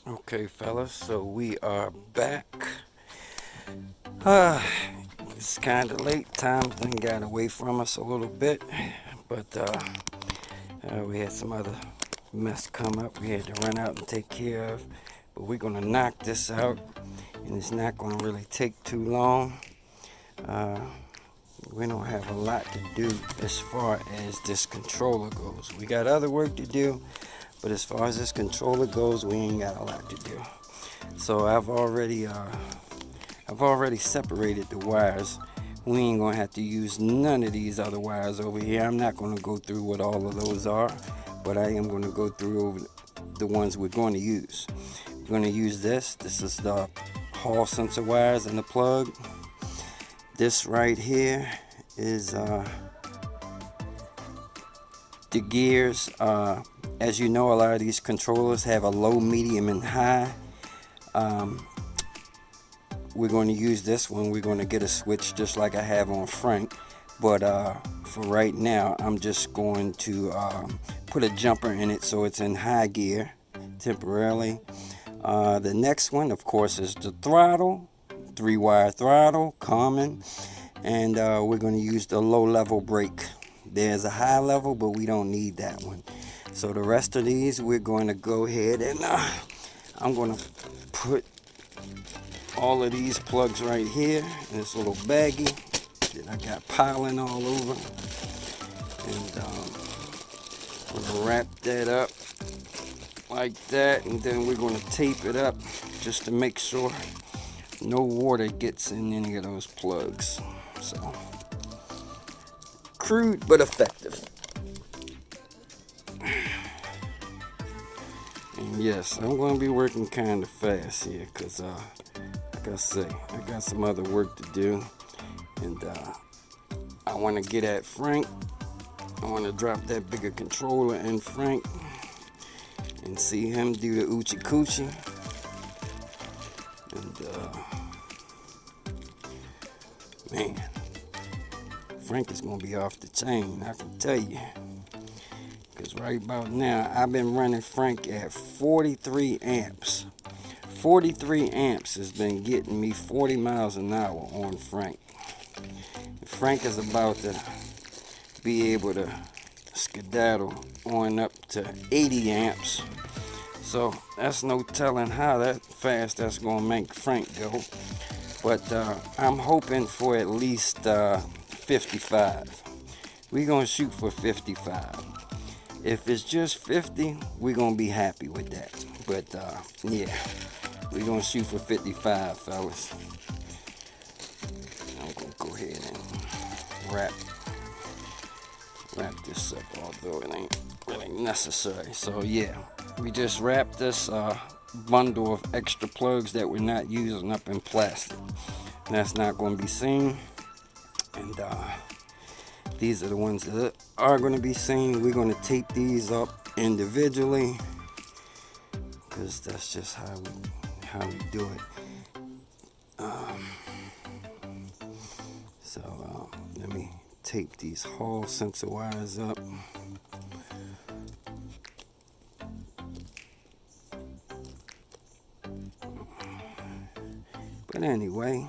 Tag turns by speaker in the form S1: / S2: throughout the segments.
S1: Okay, fellas, so we are back. It's kind of late. Time then got away from us a little bit, but we had some other mess come up we had to run out and take care of. But we're gonna knock this out, and it's not gonna really take too long. Uh, we don't have a lot to do as far as this controller goes. We got other work to do, but as far as this controller goes, we ain't got a lot to do. So I've already separated the wires. We ain't gonna have to use none of these other wires over here. I'm not gonna go through what all of those are, but I am gonna go through over the ones we're going to use. We're gonna use this. This is the hall sensor wires and the plug. This right here is the gears. As you know, a lot of these controllers have a low, medium, and high. We're going to use this one. We're going to get a switch just like I have on Frank. But for right now, I'm just going to put a jumper in it so it's in high gear temporarily. The next one, of course, is the throttle. 3-wire throttle, common. And we're going to use the low-level brake. There's a high level, but we don't need that one. So the rest of these, we're going to go ahead and I'm going to put all of these plugs right here in this little baggie that I got piling all over. And I'm going to wrap that up like that. And then we're going to tape it up just to make sure no water gets in any of those plugs. So, crude but effective. And yes, I'm going to be working kind of fast here because, like I say, I got some other work to do. And I want to get at Frank. I want to drop that bigger controller in Frank and see him do the oochie coochie. And man, Frank is going to be off the chain, I can tell you. Because right about now, I've been running Frank at 43 amps. 43 amps has been getting me 40 miles an hour on Frank. Frank is about to be able to skedaddle on up to 80 amps. So that's no telling how that fast that's going to make Frank go. But I'm hoping for at least 55. We're going to shoot for 55. If it's just 50, we're going to be happy with that. But yeah, we're going to shoot for 55, fellas. I'm going to go ahead and wrap this up, although it ain't really necessary. So yeah, we just wrapped this bundle of extra plugs that we're not using up in plastic. And that's not going to be seen. And these are the ones that are going to be seen. We're going to tape these up individually because that's just how we do it. So let me tape these hall sensor wires up. But anyway,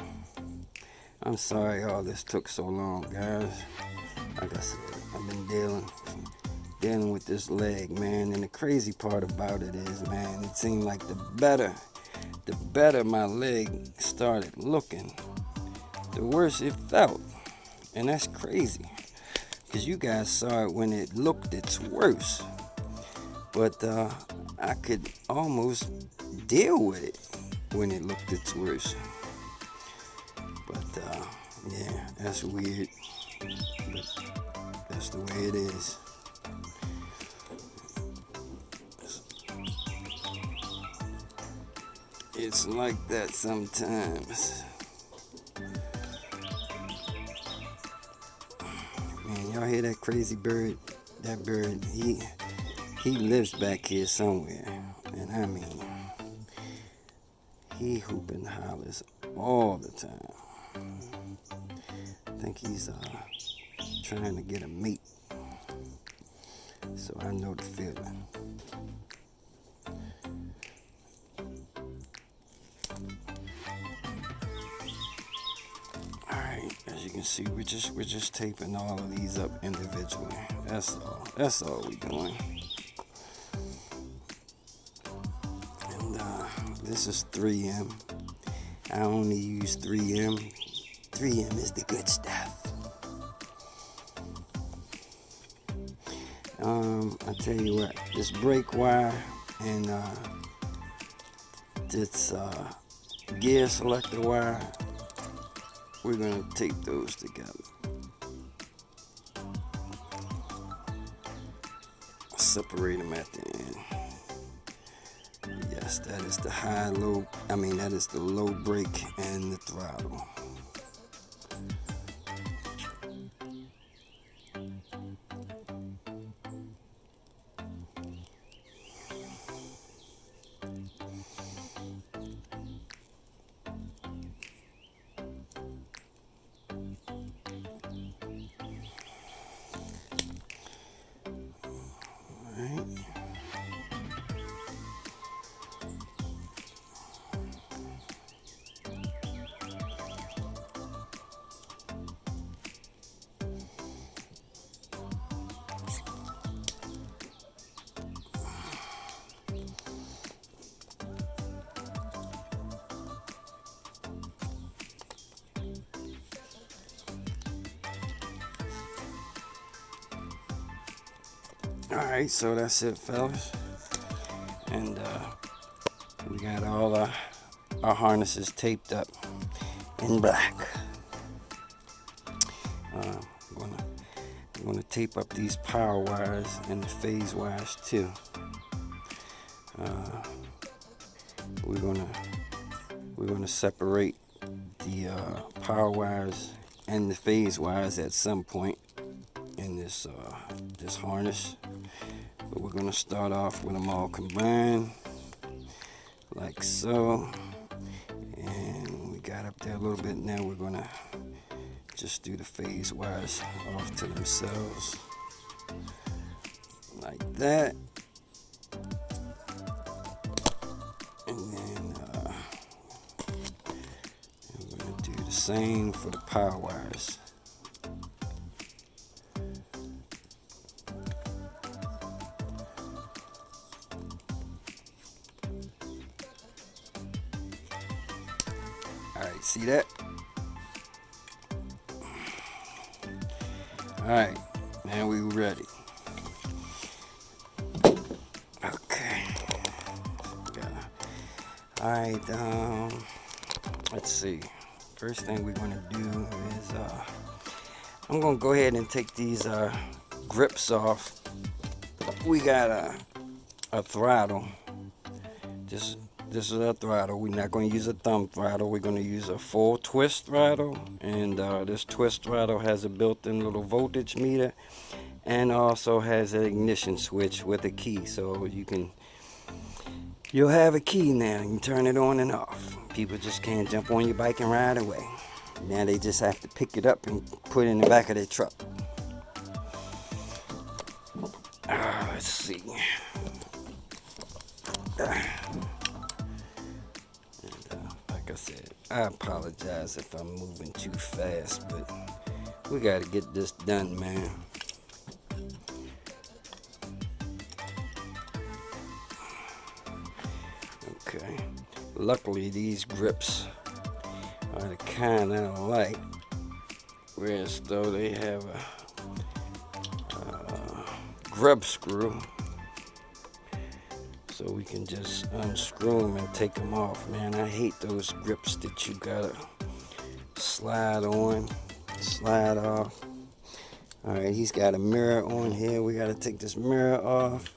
S1: I'm sorry all this took so long, guys. Like I said, I've been dealing with this leg, man. And the crazy part about it is, man, it seemed like the better my leg started looking, the worse it felt. And that's crazy, because you guys saw it when it looked its worst. But I could almost deal with it when it looked its worst. But yeah, that's weird. But that's the way it is. It's like that sometimes. Man, y'all hear that crazy bird? That bird, he lives back here somewhere. And I mean, he hoop and hollers all the time. I think he's trying to get a mate. So I know the feeling. As you can see, we're just taping all of these up individually. That's all we're doing. And this is 3M. I only use 3M. 3M is the good stuff. I tell you what, this brake wire and this gear selector wire, we're gonna tape those together. Separate them at the end. Yes, that is the that is the low brake and the throttle. Alright, so that's it, fellas. And we got all our harnesses taped up in black. I'm gonna tape up these power wires and the phase wires too. We're gonna separate the power wires and the phase wires at some point in this harness, but we're gonna start off with them all combined like so, and we got up there a little bit. Now we're gonna just do the phase wires off to themselves like that, and then we're gonna do the same for the power wires. Alright, see that? Alright, now we ready. Okay. Alright, let's see. First thing we're gonna do is I'm gonna go ahead and take these grips off. We got a throttle. This is a throttle. We're not going to use a thumb throttle. We're going to use a full twist throttle. And this twist throttle has a built-in little voltage meter, and also has an ignition switch with a key. So you'll have a key now. You can turn it on and off. People just can't jump on your bike and ride away. Now they just have to pick it up and put it in the back of their truck. Let's see. Like I said, I apologize if I'm moving too fast, but we got to get this done, man. Okay. Luckily, these grips are the kind I like, whereas though they have a grub screw, so we can just unscrew them and take them off. Man, I hate those grips that you gotta slide on, slide off. Alright, he's got a mirror on here. We gotta take this mirror off.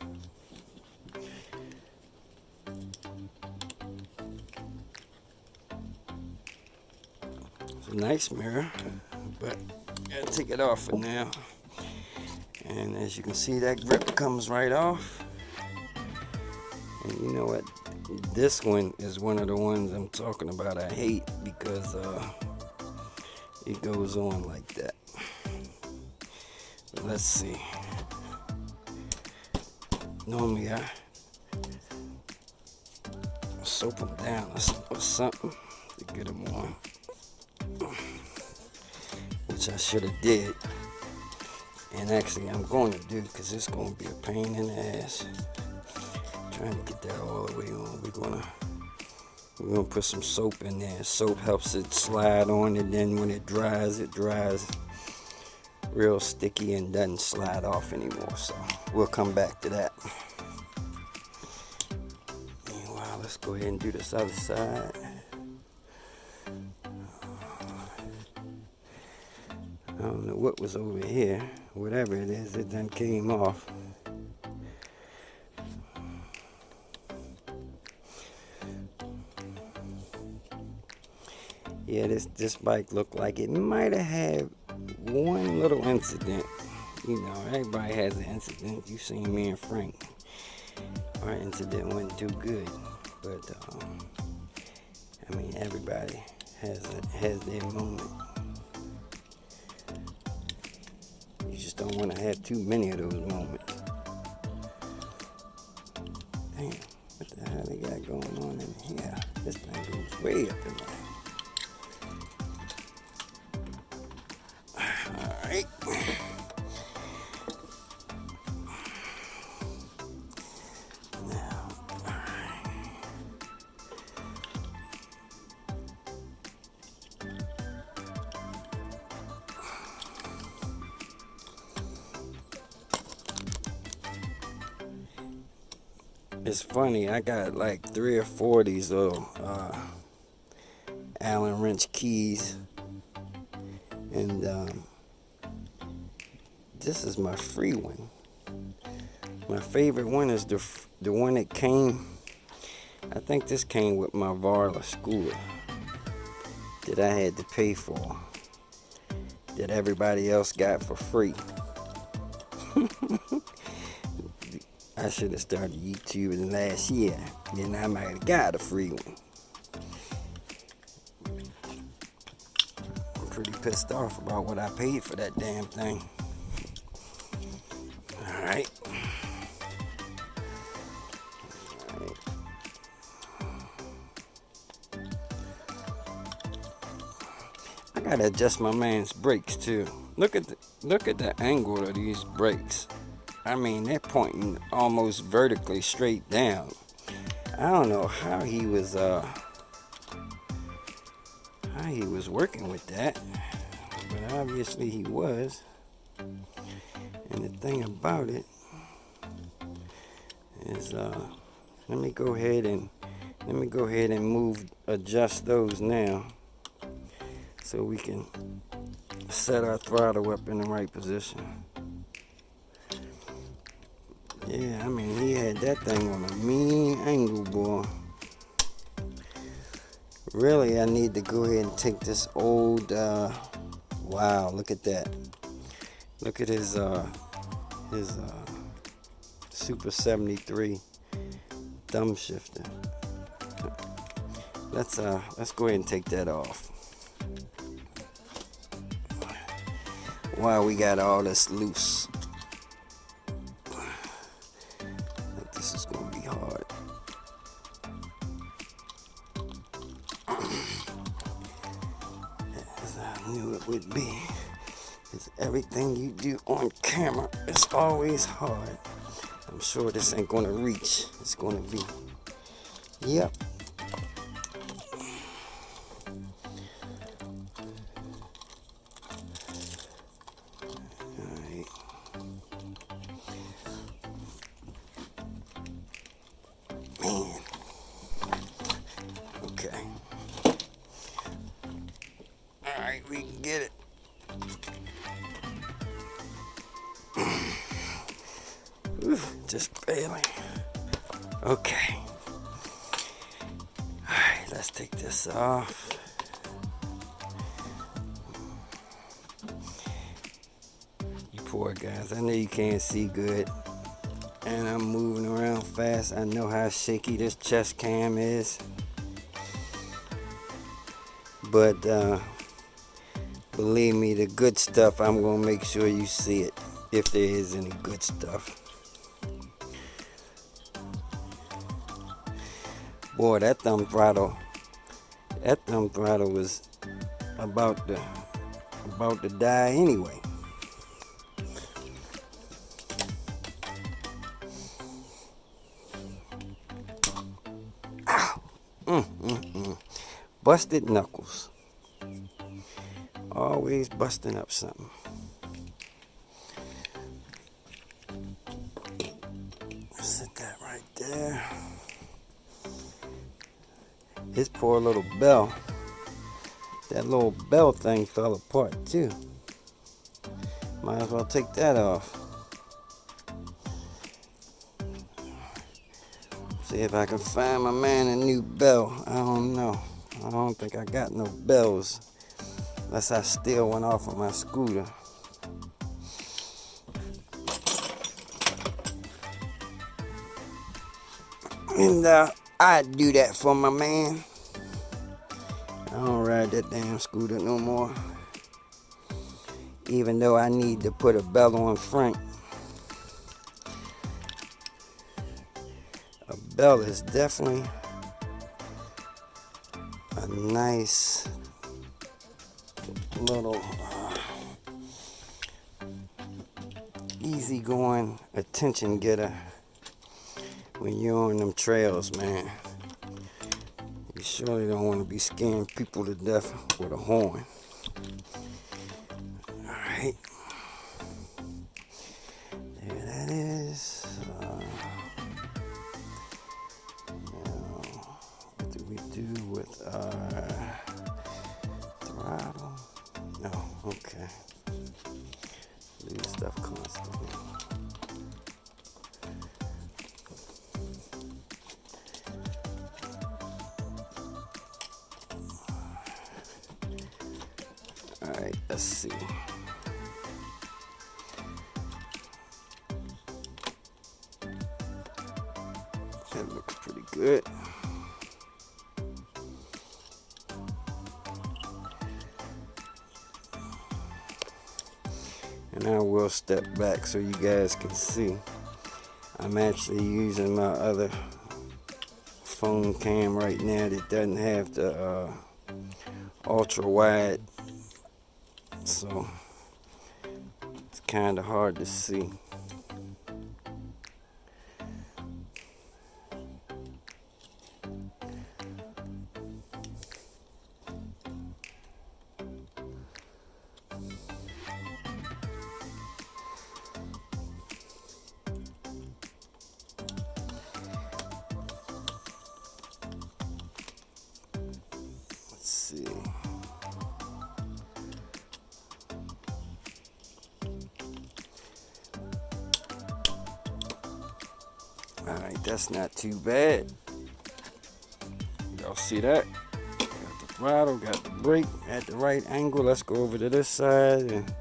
S1: It's a nice mirror, but gotta take it off for now. And as you can see, that grip comes right off. And you know what? This one is one of the ones I'm talking about I hate, because it goes on like that. But let's see. Normally I soap them down or something to get them on. which I should have did. And actually I'm going to do, because it's going to be a pain in the ass trying to get that all the way on. We're gonna put some soap in there. Soap helps it slide on, and then when it dries real sticky and doesn't slide off anymore. So we'll come back to that. Meanwhile, let's go ahead and do this other side. I don't know what was over here. Whatever it is, it done came off. Yeah, this bike looked like it might have had one little incident. You know, everybody has an incident. You seen me and Frank. Our incident wasn't too good, but I mean, everybody has their moment. You just don't want to have too many of those moments. Damn, what the hell they got going on in here? This thing goes way up in there. Alright. Now, it's funny, I got like 3 or 4 of these little Allen wrench keys, and this is my free one. My favorite one is the one that came, I think this came with my Varla scooter that I had to pay for, that everybody else got for free. I should have started YouTubing last year, then I might have got a free one. I'm pretty pissed off about what I paid for that damn thing. Alright. I gotta adjust my man's brakes too. Look at the angle of these brakes. I mean, they're pointing almost vertically straight down. I don't know how he was working with that, but obviously he was. And the thing about it is, let me go ahead and adjust those now, so we can set our throttle up in the right position. Yeah, I mean, he had that thing on a mean angle, boy. Really, I need to go ahead and take this old, wow, look at that. Look at his Sup73 thumb shifter. Let's go ahead and take that off. Wow, we got all this loose. Like, this is gonna be hard. As I knew it would be. Because everything you do on camera is always hard. I'm sure this ain't gonna reach. It's gonna be, yep. Alright. Man. Okay. Alright, we can get it. Just barely. Okay. Alright, let's take this off. You poor guys, I know you can't see good. And I'm moving around fast. I know how shaky this chest cam is. But believe me, the good stuff, I'm gonna make sure you see it, if there is any good stuff. Boy, that thumb throttle was about about to die anyway. Ow. Busted knuckles. Always busting up something. Set that right there. His poor little bell. That little bell thing fell apart too. Might as well take that off. See if I can find my man a new bell. I don't know. I don't think I got no bells. Unless I steal one off of my scooter. And I'd do that for my man. I don't ride that damn scooter no more. Even though I need to put a bell on front. A bell is definitely a nice little easygoing attention getter when you're on them trails, man. You surely don't want to be scaring people to death with a horn. Alright. There that is. Now, what do we do with our throttle? No, okay. Leave stuff constantly. Alright, let's see. That looks pretty good. And I will step back so you guys can see. I'm actually using my other phone cam right now that doesn't have the ultra wide, so it's kind of hard to see. Let's see. Alright, that's not too bad. Y'all see that? Got the throttle, got the brake at the right angle. Let's go over to this side and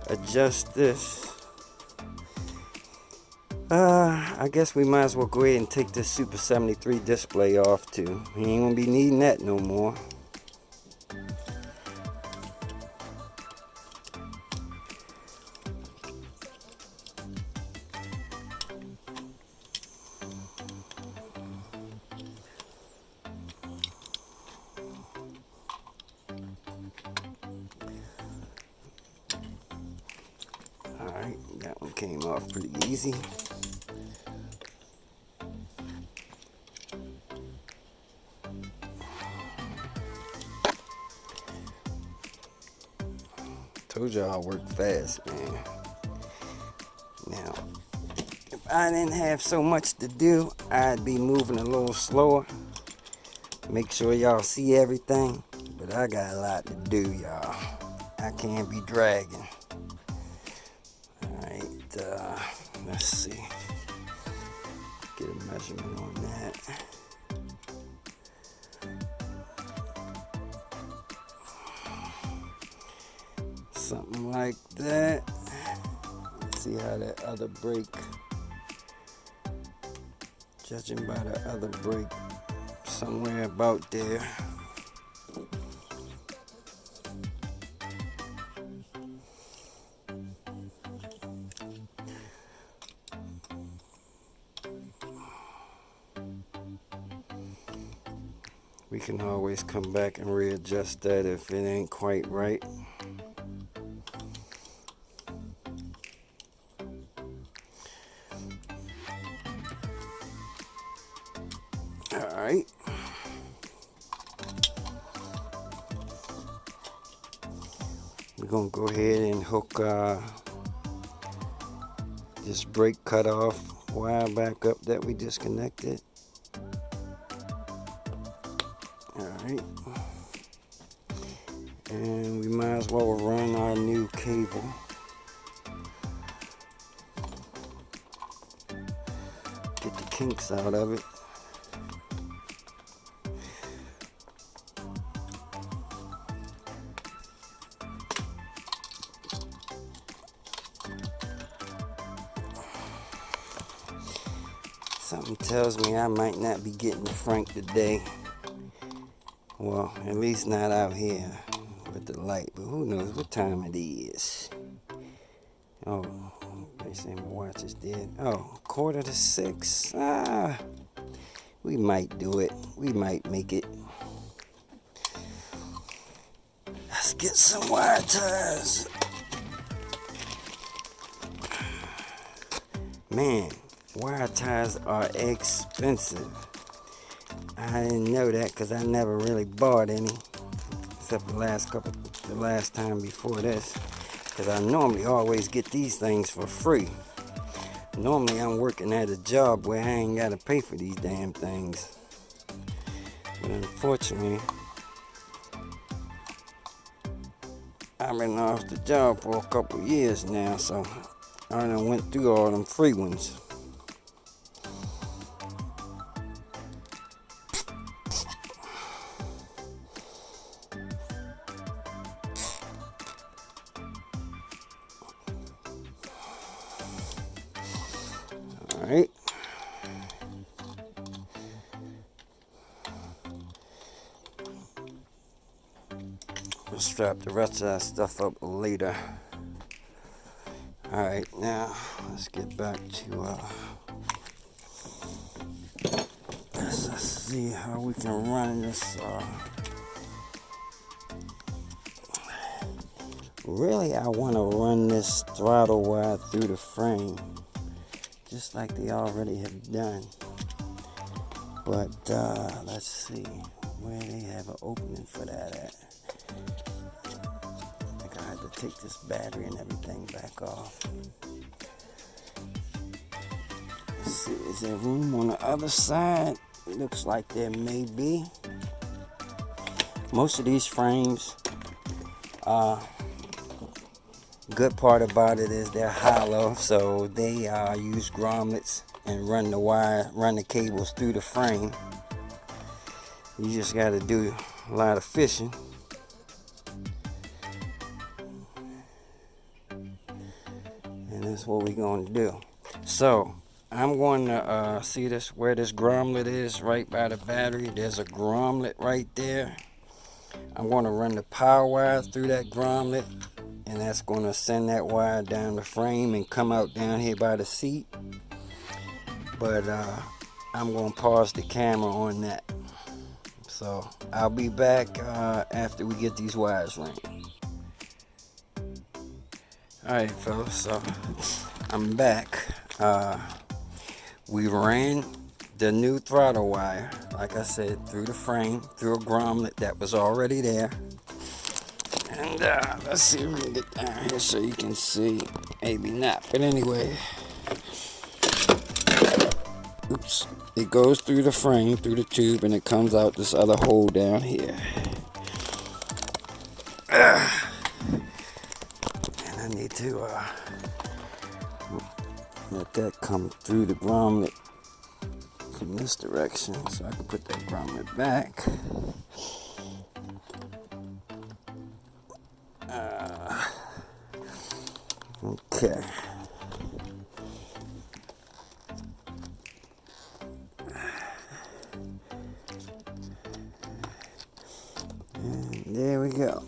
S1: adjust this. I guess we might as well go ahead and take this Sup73 display off too. We ain't gonna be needing that no more. Alright, that one came off pretty easy. Told y'all I work fast, man. Now, if I didn't have so much to do, I'd be moving a little slower. Make sure y'all see everything. But I got a lot to do, y'all. I can't be dragging. Alright, let's see. Get a measurement on that. Something like that. Let's see how that other brake, judging by the other brake, somewhere about there. We can always come back and readjust that if it ain't quite right. Alright. We're going to go ahead and hook this brake cutoff wire back up that we disconnected. Alright. And we might as well run our new cable. Get the kinks out of it. Something tells me I might not be getting the Frank today. Well, at least not out here with the light, but who knows what time it is. Oh, they say my watch is dead. Oh, 5:45. We might do it. We might make it. Let's get some wire ties. Man, wire ties are expensive. I didn't know that because I never really bought any, except the last time before this, because I normally always get these things for free. Normally I'm working at a job where I ain't got to pay for these damn things. But unfortunately, I've been off the job for a couple years now, so I done went through all them free ones. Alright. We'll strap the rest of that stuff up later. Alright, now let's get back to let's see how we can run this. Really, I want to run this throttle wire through the frame, just like they already have done. But let's see where they have an opening for that at. I think I had to take this battery and everything back off. Let's see, is there room on the other side? It looks like there may be. Most of these frames, good part about it is they're hollow, so they use grommets and run the cables through the frame. You just got to do a lot of fishing. And that's what we're going to do. So I'm going to see this where this grommet is, right by the battery. There's a grommet right there. I'm going to run the power wire through that grommet, and that's going to send that wire down the frame and come out down here by the seat. But I'm going to pause the camera on that. So I'll be back after we get these wires ran. Alright fellas, so I'm back. We ran the new throttle wire, like I said, through the frame, through a grommet that was already there. And let's see if we can get down here so you can see. Maybe not, but anyway. Oops. It goes through the frame, through the tube, and it comes out this other hole down here. And I need to let that come through the grommet from this direction so I can put that grommet back. Okay. And there we go.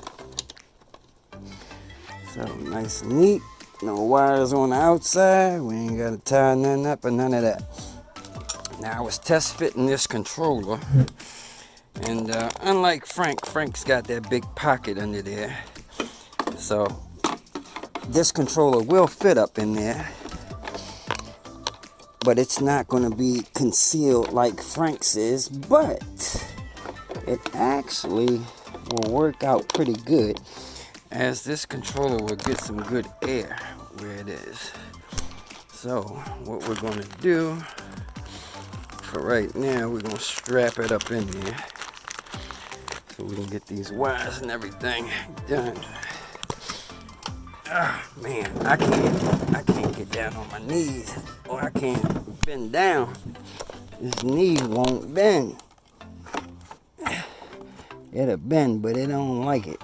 S1: So nice and neat. No wires on the outside. We ain't got to tie nothing up or none of that. Now I was test fitting this controller. And unlike Frank's got that big pocket under there. So this controller will fit up in there. but it's not going to be concealed like Frank's is, but it actually will work out pretty good, as this controller will get some good air where it is. So what we're going to do for right now, we're going to strap it up in there so we can get these wires and everything done. Ah, man, I can't get down on my knees, or I can't bend down. This knee won't bend. It'll bend, but it don't like it.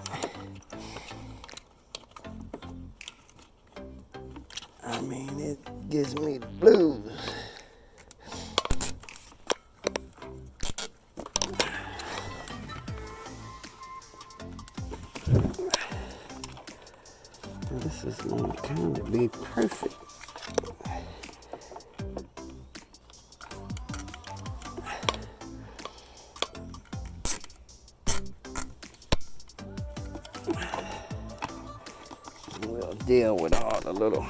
S1: I mean, it gives me the blues. This is going to kind of be perfect. We'll deal with all the little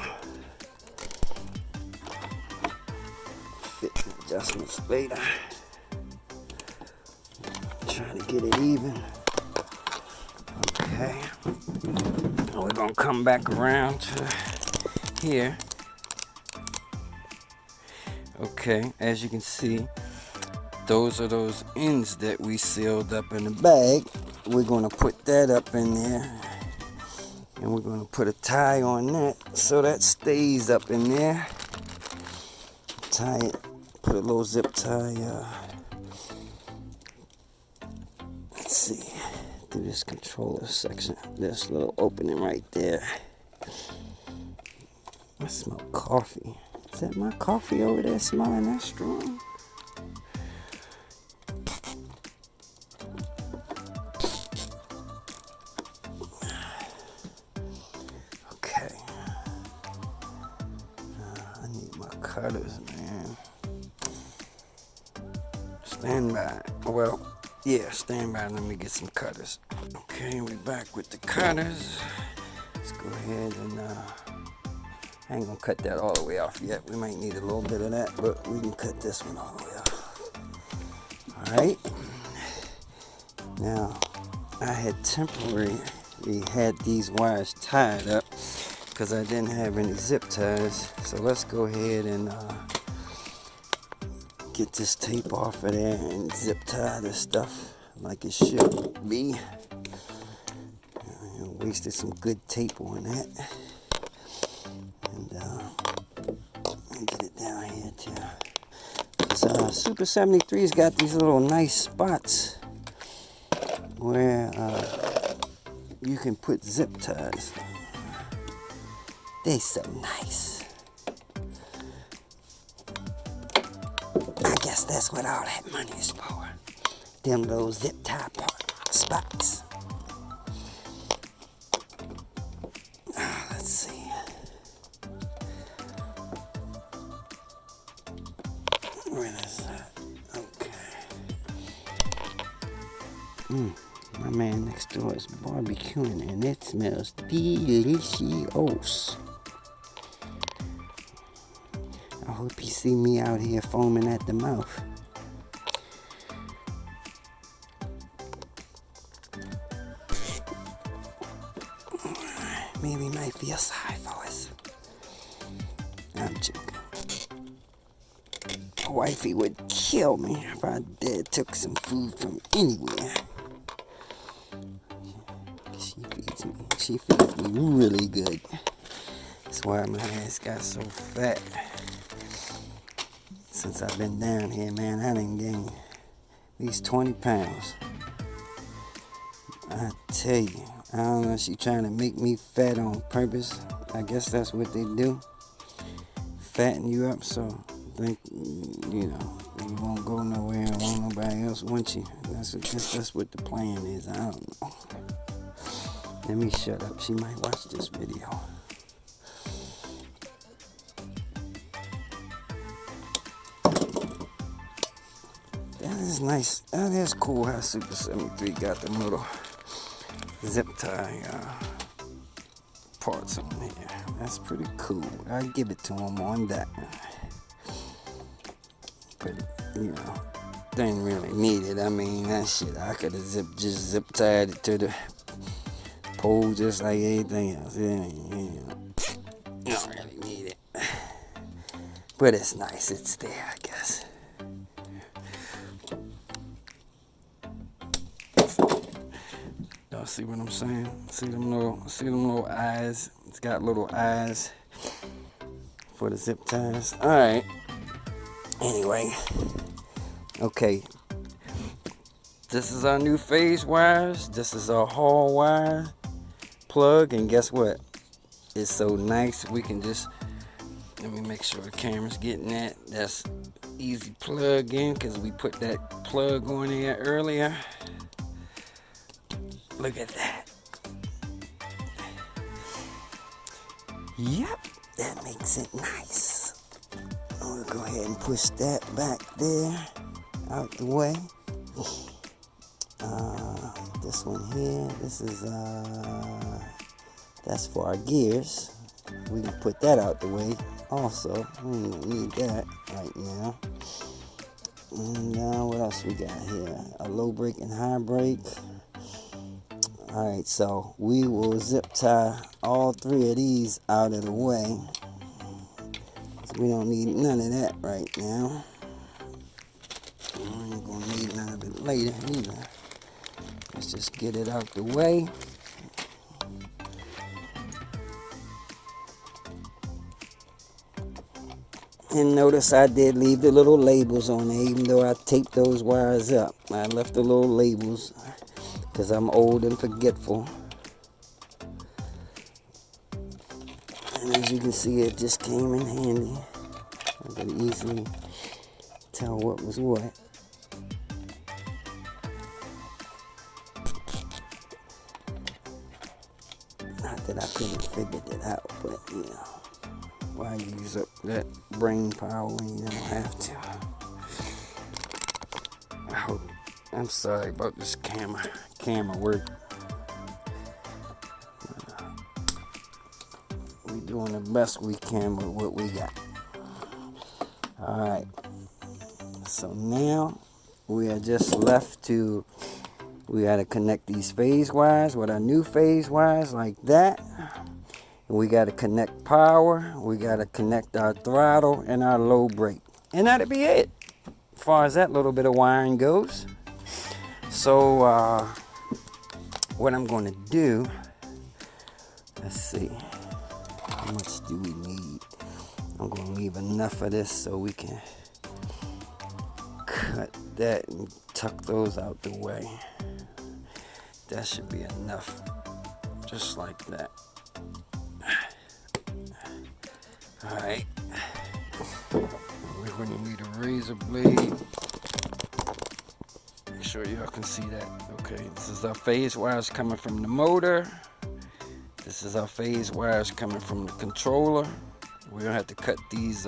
S1: fit adjustments later. Try to get it even. Okay. We're going to come back around to here. Okay, as you can see, those are those ends that we sealed up in the bag. We're going to put that up in there, and we're going to put a tie on that so that stays up in there. Tie it, put a little zip tie, let's see, through this controller section, this little opening right there. I smell coffee. Is that my coffee over there smelling that strong? Okay. I need my cutters, man. Stand by. Well, yeah, stand by. Let me get some cutters. Okay, we're back with the cutters. Let's go ahead and I ain't gonna cut that all the way off yet. We might need a little bit of that, but we can cut this one all the way off. Alright. Now, I had temporarily had these wires tied up because I didn't have any zip ties. So let's go ahead and get this tape off of there and zip tie this stuff like it should be. I wasted some good tape on that. And get it down here too. This Sup73's got these little nice spots where you can put zip ties. They so nice. I guess that's what all that money is for. Them little zip tie spots. Let's see. Where is that? Okay. My man next door is barbecuing and it smells delicious. I hope you see me out here foaming at the mouth. Maybe might feel sorry for us. I'm joking. Wifey would kill me if I took some food from anywhere. She feeds me really good. That's why my ass got so fat. Since I've been down here, man, I done gained at least 20 pounds. I tell you, I don't know if she trying to make me fat on purpose. I guess that's what they do. Fatten you up so think, you know, you won't go nowhere and won't nobody else want you. That's what the plan is. I don't know. Let me shut up. She might watch this video. That is nice. That is cool how Sup73 got them little zip tie parts on here. That's pretty cool. I'll give it to him on that. but you know, didn't really need it. I mean, that shit, I could have just zip tied it to the pole just like anything else. You don't really need it, but it's nice. It's there, I guess. Y'all see what I'm saying? See them little eyes? It's got little eyes for the zip ties. All right. Anyway, okay. This is our new phase wires. This is our hall wire plug, and guess what? It's so nice. We can just, let me make sure the camera's getting that. That's easy plug in because we put that plug on there earlier. Look at that. Yep, that makes it nice. I'm gonna go ahead and push that back there out the way. This one here, this is that's for our gears. We can put that out the way also. We don't need that right now. And what else we got here? A low brake and high brake. Alright, so we will zip tie all three of these out of the way. So we don't need none of that right now. We ain't gonna need none of it later either. Let's just get it out the way. And notice I did leave the little labels on there, even though I taped those wires up. I left the little labels because I'm old and forgetful. And as you can see, it just came in handy. I could easily tell what was what. Not that I couldn't figure it out, but you know, why use up that brain power when you don't have to? I'm sorry about this camera work. We're doing the best we can with what we got. Alright. So now we are just left to, we got to connect these phase wires with our new phase wires like that. And we got to connect power. We got to connect our throttle and our low brake. And that'll be it as far as that little bit of wiring goes. So what I'm going to do, let's see, how much do we need? I'm going to leave enough of this so we can cut that and tuck those out the way. That should be enough, just like that. All right, we're going to need a razor blade. Make sure y'all can see that. Okay, this is our phase wires coming from the motor. This is our phase wires coming from the controller. We're gonna have to cut these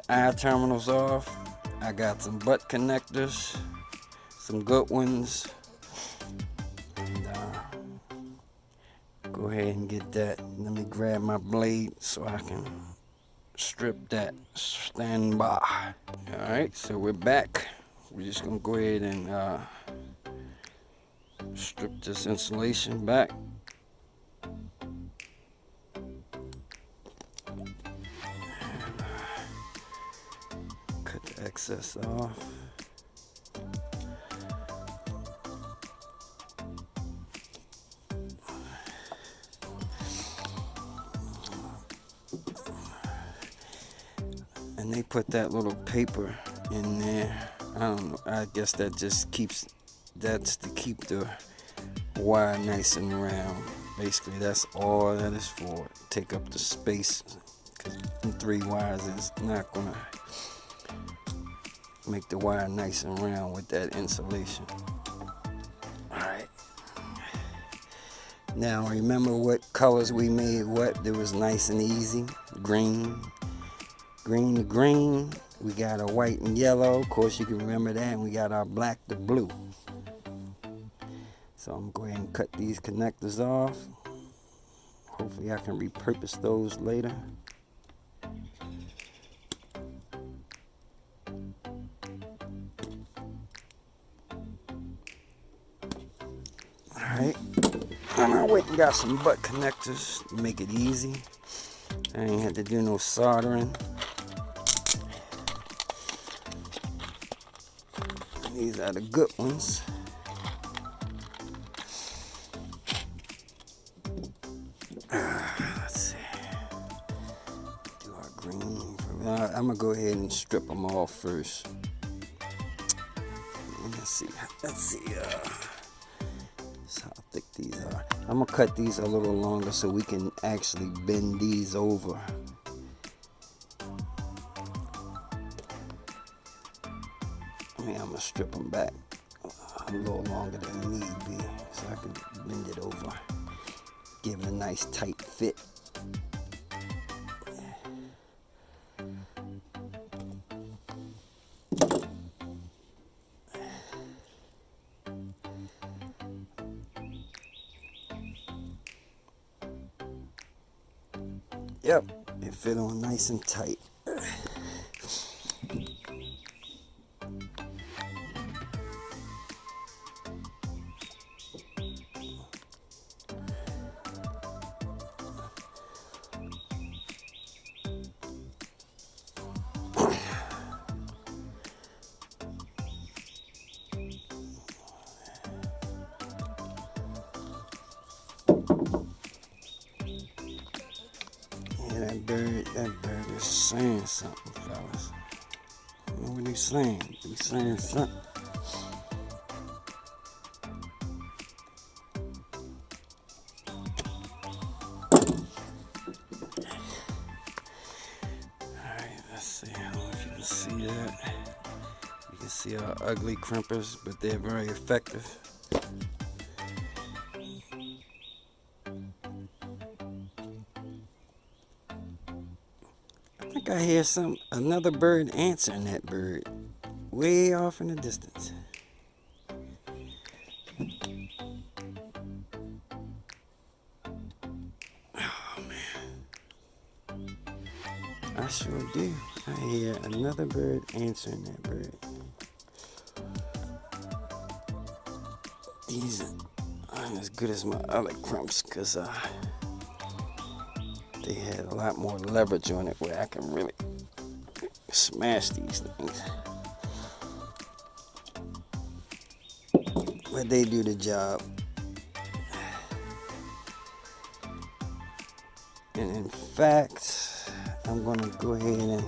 S1: eye terminals off. I got some butt connectors, some good ones, and go ahead and get that. Let me grab my blade so I can strip that. Stand by. All right, so we're back. We're just gonna go ahead and strip this insulation back. Cut the excess off. And they put that little paper in there. I don't know, I guess that just keeps, that's to keep the wire nice and round. Basically, that's all that is for. Take up the space, because 3 wires is not gonna make the wire nice and round with that insulation. Alright. Now remember what colors we made what? It was nice and easy. Green. Green to green. We got our white and yellow. Of course you can remember that. And we got our black to blue. So I'm going to go ahead and cut these connectors off. Hopefully I can repurpose those later. Alright, and I went and got some butt connectors to make it easy. I ain't had to do no soldering. These are the good ones. Let's see. Do our green. I'm gonna go ahead and strip them all first. Let's see. How thick these are. I'm gonna cut these a little longer so we can actually bend these over. I'm gonna strip them back a little longer than need be so I can bend it over, give it a nice tight fit. Yep, it fit on nice and tight. That bird is saying something, fellas. I don't know what he's saying. He's saying something. Alright, let's see. I don't know if you can see that. You can see our ugly crimpers, but they're very effective. I hear another bird answering that bird way off in the distance. Oh man, I sure do. I hear another bird answering that bird. These aren't as good as my other crumps because they had a lot more leverage on it where I can really smash these things. But they do the job. And in fact, I'm going to go ahead and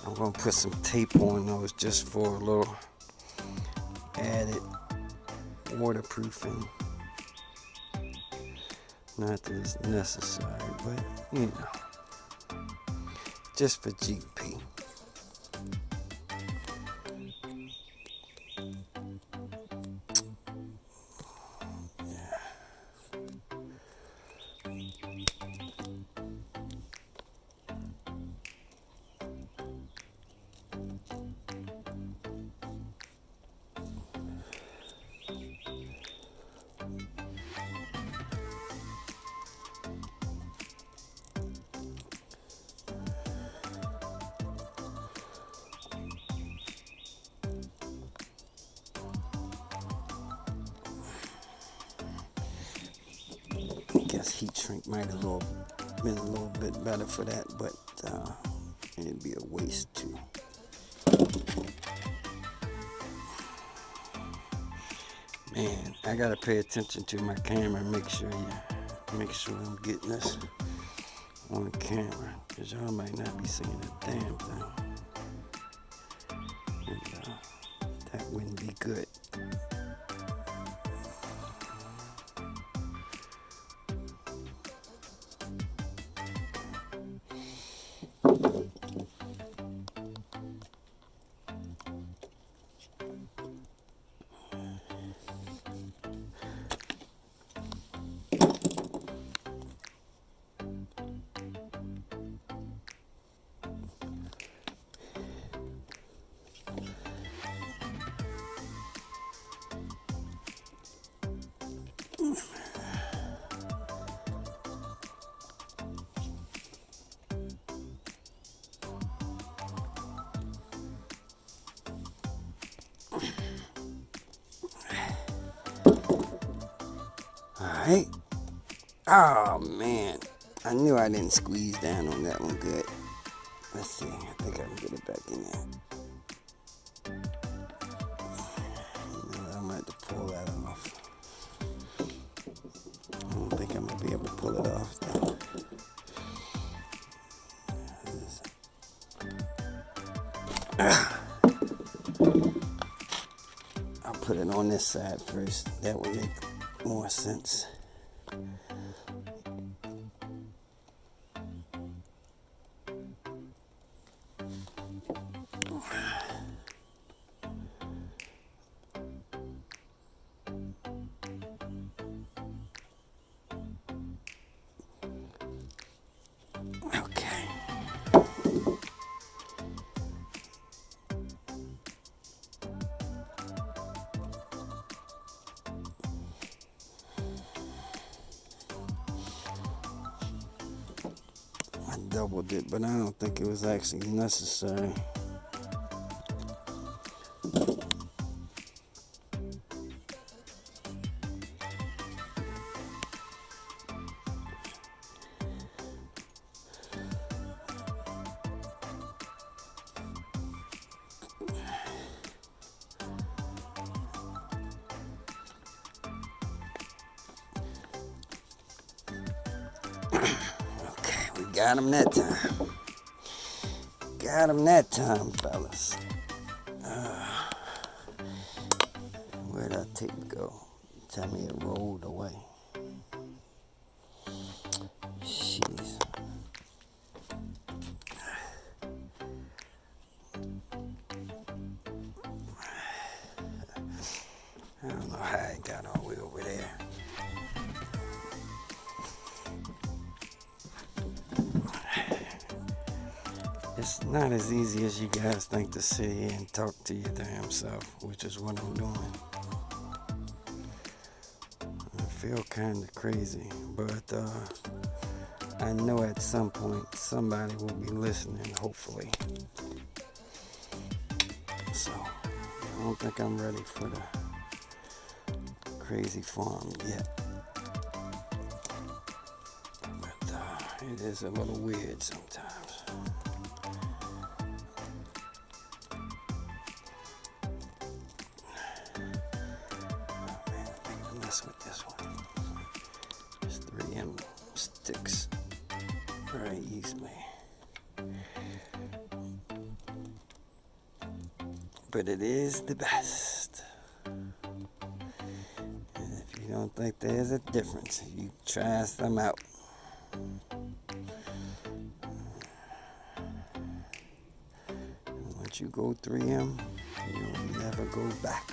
S1: I'm going to put some tape on those just for a little added waterproofing. Not that it's necessary, but you know, just for GP. Heat shrink might have been a little bit better for that, but it'd be a waste too. Man, I gotta pay attention to my camera and make sure I'm getting this on camera, because y'all might not be seeing a damn thing. And, that wouldn't be good. Alright. Oh man, I knew I didn't squeeze down on that one good. Let's see, I think I can get it back in there. I might have to pull that off. I don't think I'm gonna be able to pull it off though. I'll put it on this side first. That would make more sense. Doubled it, but I don't think it was actually necessary. Got him that time. Got him that time, fellas. Where'd that tape go? Tell me it rolled away. Jeez. I don't know how it got all the way over there. It's not as easy as you guys think to sit here and talk to your damn self, which is what I'm doing. I feel kind of crazy, but I know at some point somebody will be listening, hopefully. So, I don't think I'm ready for the crazy farm yet. But it is a little weird sometimes. With this one, just 3M sticks very easily, but it is the best. And if you don't think there's a difference, you try some out. And once you go 3M, you'll never go back.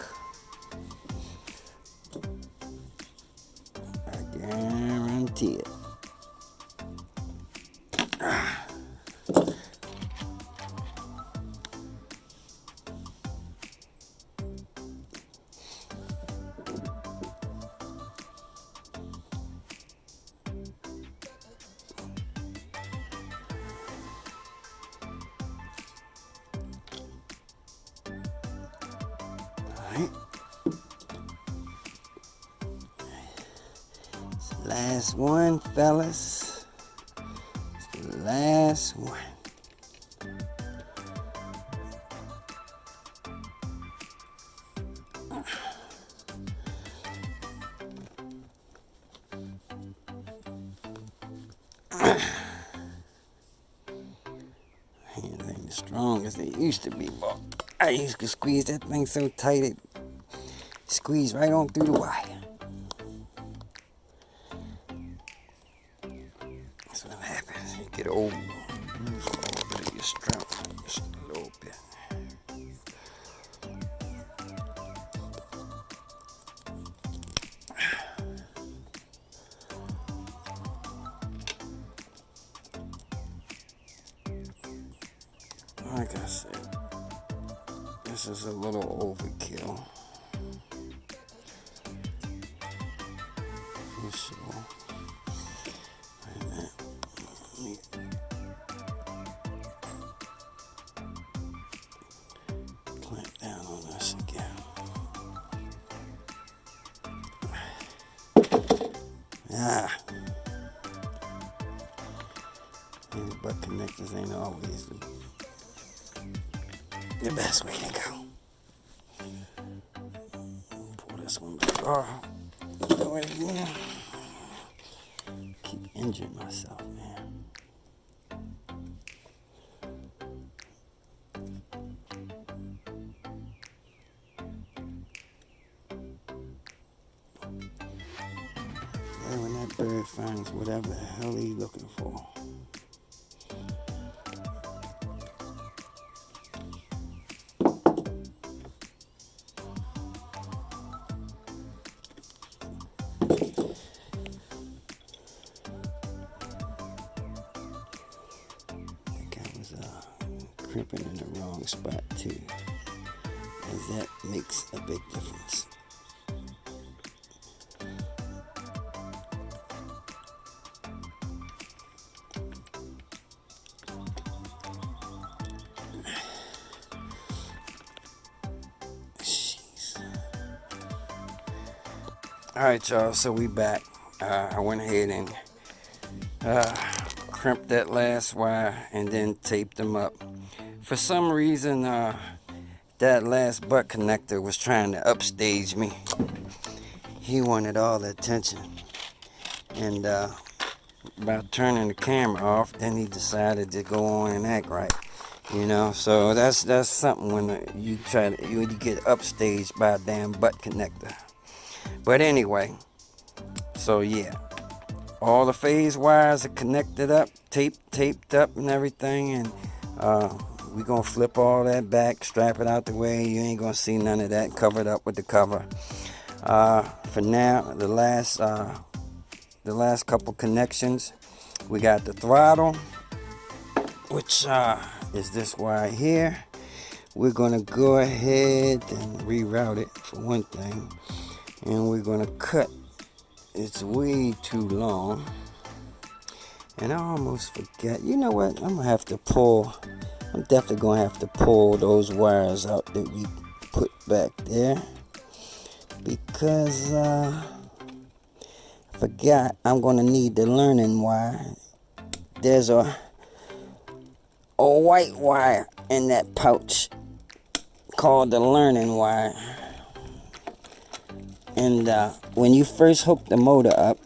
S1: Guarantee it. All right. Last one, fellas. It's the last one. Hands ain't as strong as they used to be, but I used to squeeze that thing so tight it squeezed right on through the wire. That's what happens. You get old, you lose a little bit of your strength, just a little bit. Like I said, this is a little overkill. For sure. Wait a minute. Let me clamp down on this again. And butt connectors ain't always the best way to go. Pull this one back off. Do it again. Keep injuring myself, man. Yeah, when that bird finds whatever the hell he's looking for. Crimping in the wrong spot too, as that makes a big difference. Jeez. All right, y'all. So we back. I went ahead and crimped that last wire and then taped them up. For some reason, that last butt connector was trying to upstage me. He wanted all the attention. And by turning the camera off, then he decided to go on and act right. You know, so that's something when you get upstaged by a damn butt connector. But anyway, so yeah, all the phase wires are connected up, taped up and everything, and we're going to flip all that back, strap it out the way. You ain't going to see none of that, covered up with the cover. For now, the last couple connections, we got the throttle, which is this wire here. We're going to go ahead and reroute it for one thing. And we're going to cut. It's way too long. And I almost forget. You know what? I'm definitely going to have to pull those wires out that we put back there. Because I forgot I'm going to need the learning wire. There's a white wire in that pouch called the learning wire. And when you first hook the motor up,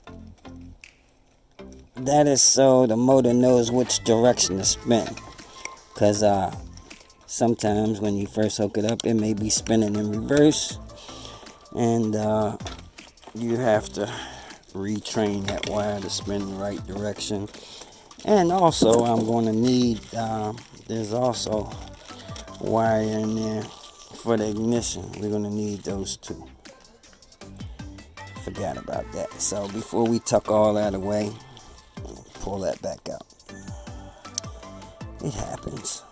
S1: that is so the motor knows which direction to spin. Because sometimes when you first hook it up, it may be spinning in reverse. And you have to retrain that wire to spin the right direction. And also I'm going to need, there's also wire in there for the ignition. We're going to need those too. Forgot about that. So before we tuck all that away, pull that back out. It happens.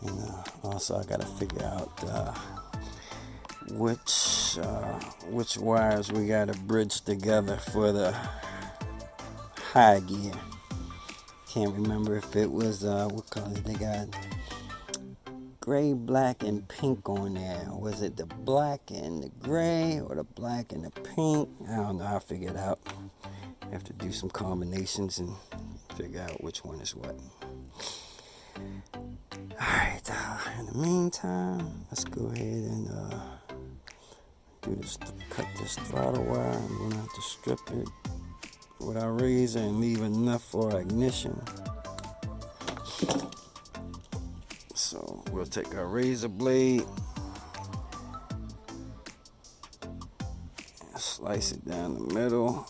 S1: And also I got to figure out which wires we got to bridge together for the high gear. Can't remember if it was what color they got. Gray, black, and pink on there. Was it the black and the gray or the black and the pink? I don't know. I'll figure it out. I have to do some combinations and figure out which one is what. Alright, in the meantime, let's go ahead and do this. Cut this throttle wire. I'm going to have to strip it with our razor and leave enough for ignition. So we'll take our razor blade and slice it down the middle.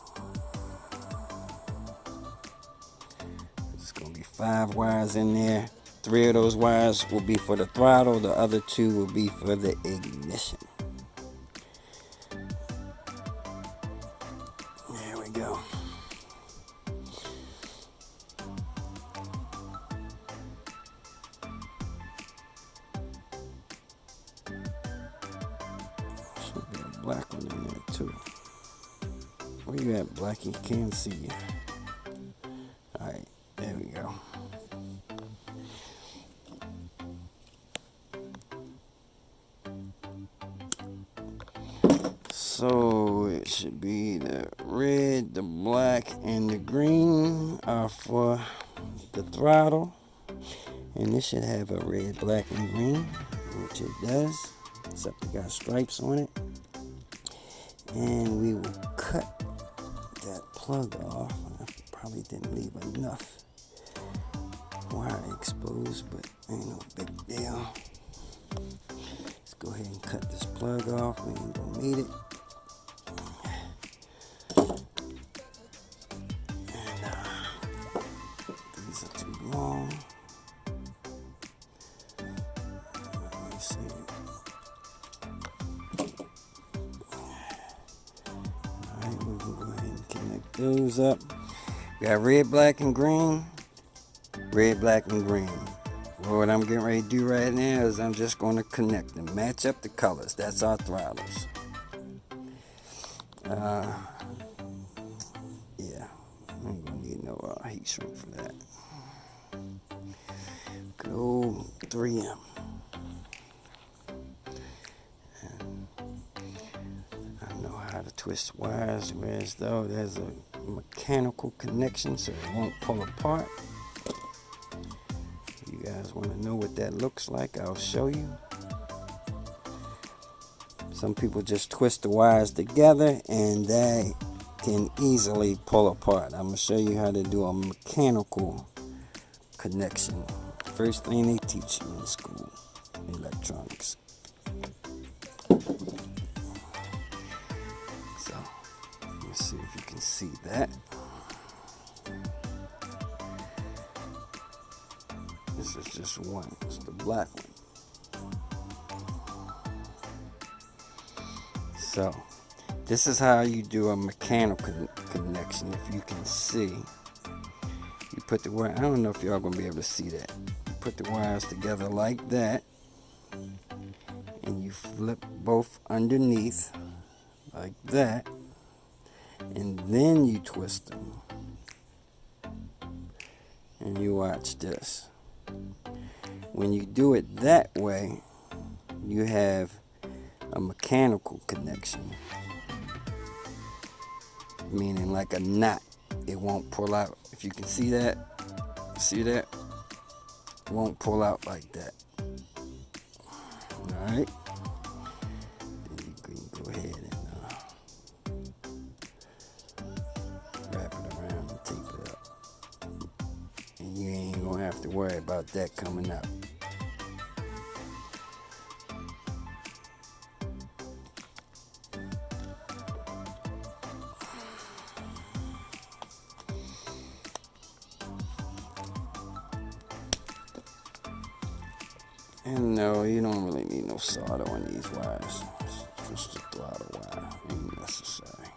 S1: There's going to be 5 wires in there. 3 of those wires will be for the throttle. The other 2 will be for the ignition. There we go. Should be a black one in there too. Where you at, Blackie? Can't see you. Alright, there we go. So it should be the red, the black, and the green for the throttle. And this should have a red, black, and green, which it does, except it got stripes on it. And we will cut that plug off. I probably didn't leave enough wire exposed, but ain't no big deal. Let's go ahead and cut this plug off. We ain't gonna need it. And these are too long. Let me see. Alright, we can go ahead and connect those up. We got red, black, and green. Red, black, and green. Well, what I'm getting ready to do right now is I'm just going to connect them, match up the colors. That's our throttles. Yeah, I ain't gonna need no heat shrink for that. Good old 3M. And I know how to twist wires, whereas though there's a mechanical connection so it won't pull apart. You guys want to know what that looks like? I'll show you. Some people just twist the wires together and they can easily pull apart. I'm going to show you how to do a mechanical connection. First thing they teach you in school, electronics. So, let's see if you can see that. This is just one. It's the black one. So, this is how you do a mechanical connection. If you can see, you put the wire. I don't know if y'all gonna be able to see that. You put the wires together like that, and you flip both underneath like that, and then you twist them. And you watch this. When you do it that way, you have a mechanical connection, meaning like a knot. It won't pull out. If you can see that, it won't pull out like that. Alright, then you can go ahead and wrap it around and tape it up, and you ain't gonna have to worry about that coming out. And no, you don't really need no solder on these wires. It's just a throttle wire, ain't necessary.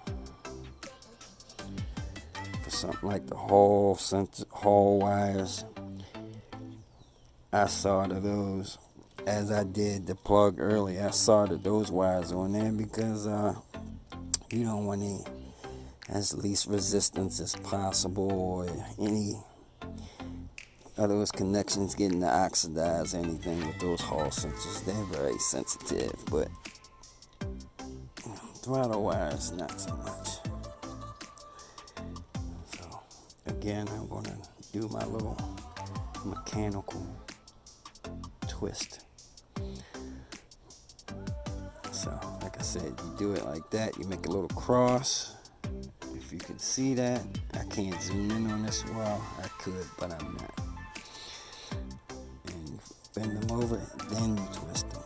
S1: For something like the Hall wires, I solder those as I did the plug earlier. I soldered those wires on there because you don't want any as least resistance as possible, or any of those connections getting to oxidize anything with those Hall sensors. They're very sensitive, but throttle wires not so much. So again, I'm going to do my little mechanical twist. So like I said, you do it like that. You make a little cross. If you can see that, I can't zoom in on this well. I could, but I'm not. And you bend them over, then you twist them.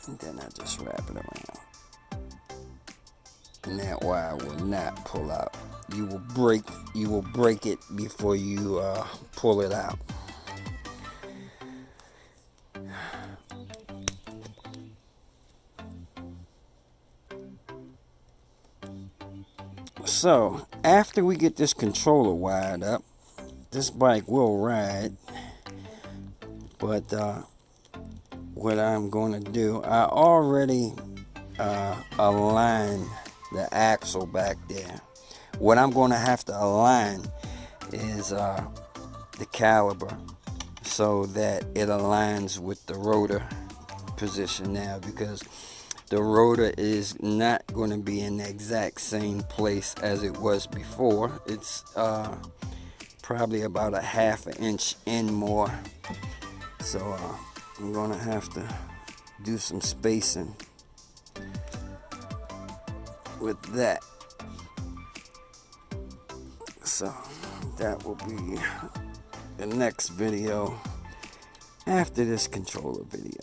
S1: And then I just wrap it around. And that wire will not pull out. You will break it before you pull it out. So, after we get this controller wired up, this bike will ride. But what I'm going to do, I already aligned the axle back there. What I'm going to have to align is the caliper. so that it aligns with the rotor position now, because the rotor is not going to be in the exact same place as it was before. It's probably about a half an inch in more, so I'm going to have to do some spacing with that. So that will be the next video after this controller video.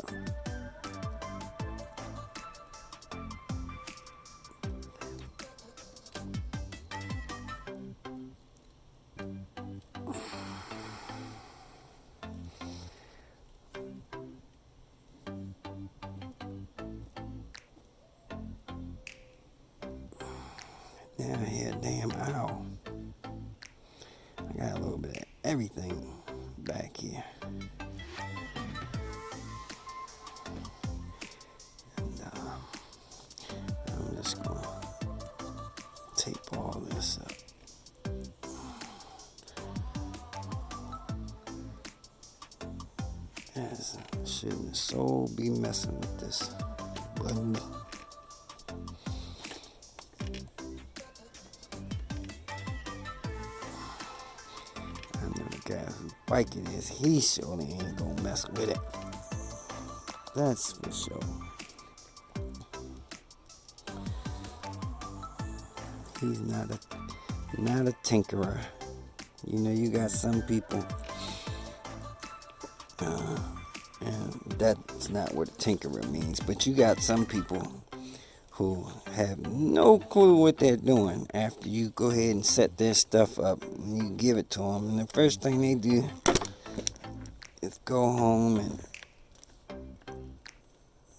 S1: Now I hear a damn owl. I got a little bit of everything back here. And I'm just going to tape all this up. Yes, shouldn't so be messing with this button. Guy whose bike it is, he surely ain't gonna mess with it. That's for sure. He's not a tinkerer. You know, you got some people, and that's not what a tinkerer means. But you got some people who have no clue what they're doing after you go ahead and set their stuff up and you give it to them, and the first thing they do is go home and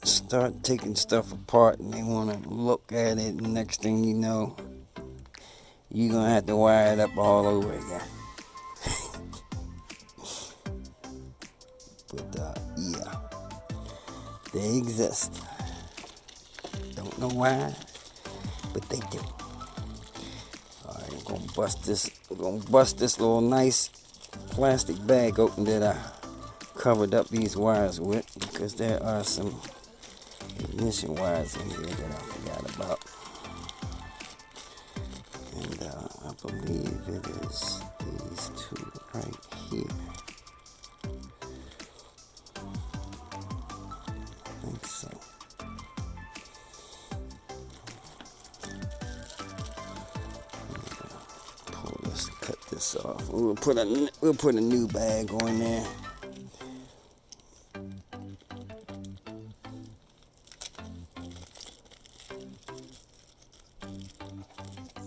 S1: start taking stuff apart, and they want to look at it, and next thing you know, you're gonna have to wire it up all over again. But yeah, they exist. Don't know why, but they do. Alright, I'm gonna bust this little nice plastic bag open that I covered up these wires with, because there are some ignition wires in here that I forgot about. And I believe it is these two right here. I think so. Cut this off. We'll put a new bag on there.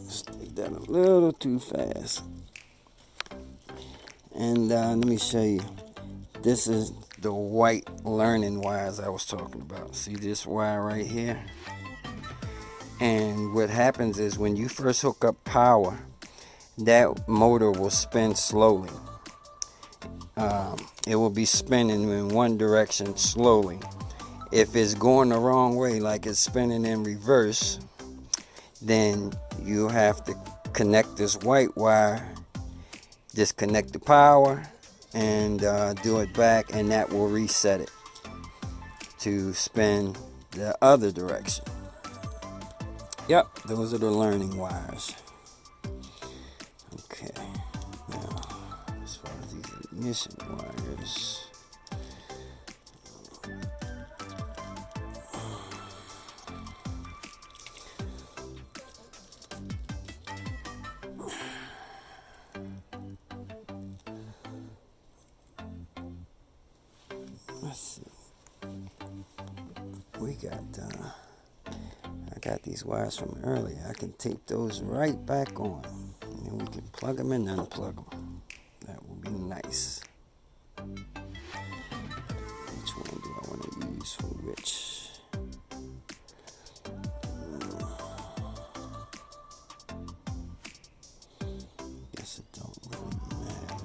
S1: Just did that a little too fast. And let me show you. This is the white learning wires I was talking about. See this wire right here? And what happens is when you first hook up power, that motor will spin slowly. It will be spinning in one direction slowly. If it's going the wrong way, like it's spinning in reverse, then you have to connect this white wire, disconnect the power, and do it back, and that will reset it to spin the other direction. Yep, those are the learning wires. Okay, now as far as these ignition wires, let's see. We got I got these wires from earlier. I can tape those right back on, and then we can plug them and unplug them. That will be nice. Which one do I want to use for which? Guess it don't really matter.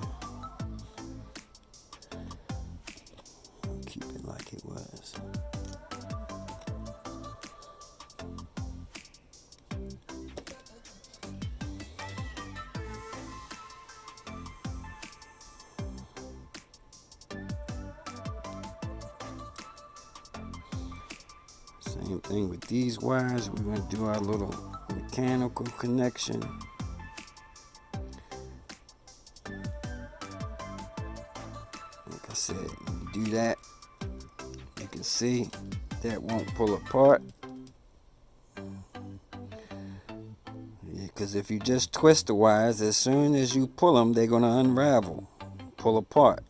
S1: I'll keep it like it was. Same thing with these wires. We're going to do our little mechanical connection. Like I said, you do that, you can see that won't pull apart. Because if you just twist the wires, as soon as you pull them, they're going to unravel, pull apart.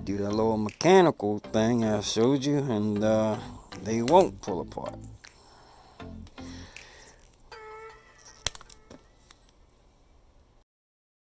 S1: Do that little mechanical thing I showed you, and they won't pull apart.